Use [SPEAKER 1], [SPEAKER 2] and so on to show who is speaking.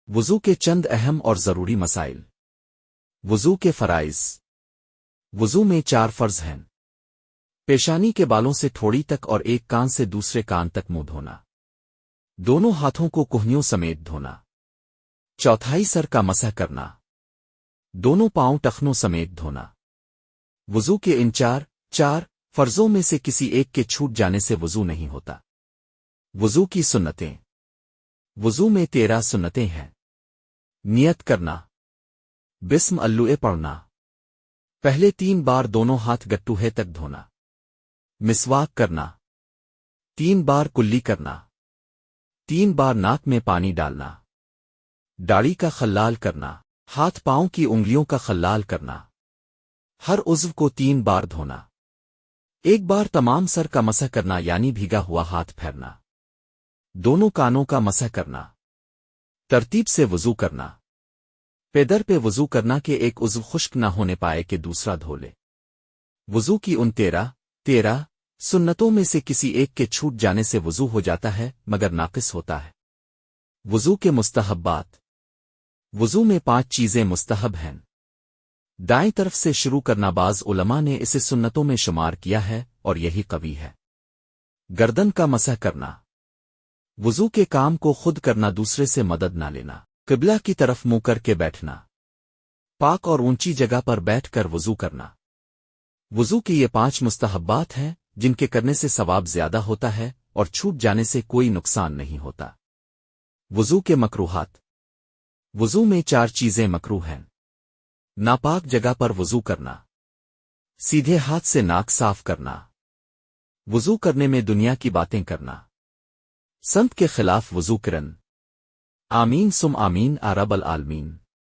[SPEAKER 1] وضو کے چند اہم اور ضروری مسائل۔ وضو کے فرائض۔ وضو میں 4 فرض ہیں۔ پیشانی کے بالوں سے تھوڑی تک اور ایک کان سے دوسرے کان تک منہ دھونا۔ دونوں ہاتھوں کو کوہنیوں سمیت دھونا۔ چوتھائی سر کا مسح کرنا۔ دونوں پاؤں ٹخنوں سمیت دھونا۔ وضو کے ان چار فرضوں میں سے کسی ایک کے چھوٹ جانے سے وضو نہیں ہوتا۔ وضو کی سنتیں۔ وضو میں 13 سنتیں ہیں۔ نیت کرنا۔ بسم اللہ پڑھنا۔ پہلے 3 بار دونوں ہاتھ گٹوہے تک دھونا۔ مسواک کرنا۔ 3 بار کلی کرنا۔ 3 بار ناک میں پانی ڈالنا۔ داڑھی کا خلال کرنا۔ ہاتھ پاؤں کی انگلیوں کا خلال کرنا۔ ہر عضو کو 3 بار دھونا۔ 1 بار تمام سر کا مسح کرنا یعنی بھیگا ہوا ہاتھ پھیرنا۔ دونوں کانوں کا مسح کرنا۔ ترتیب سے وضو کرنا۔ پیدر پہ وضو کرنا کہ ایک عضو خشک نہ ہونے پائے کہ دوسرا دھو لے۔ وضو کی ان 13 سنتوں میں سے کسی ایک کے چھوٹ جانے سے وضو ہو جاتا ہے مگر ناقص ہوتا ہے۔ وضو کے مستحبات۔ وضو میں 5 چیزیں مستحب ہیں۔ دائیں طرف سے شروع کرنا بعض علماء نے اسے سنتوں میں شمار کیا ہے اور یہی قوی ہے۔ گردن کا مسح کرنا۔ وضو کے کام کو خود کرنا، دوسرے سے مدد نہ لینا۔ قبلہ کی طرف منہ کر کے بیٹھنا۔ پاک اور اونچی جگہ پر بیٹھ کر وضو کرنا۔ وضو کی یہ 5 مستحبات ہیں جن کے کرنے سے ثواب زیادہ ہوتا ہے اور چھوٹ جانے سے کوئی نقصان نہیں ہوتا۔ وضو کے مکروہات۔ وضو میں 4 چیزیں مکروہ ہیں۔ ناپاک جگہ پر وضو کرنا۔ سیدھے ہاتھ سے ناک صاف کرنا۔ وضو کرنے میں دنیا کی باتیں کرنا۔ سنت کے خلاف وضو کرن۔ آمین سم آمین رب العالمین۔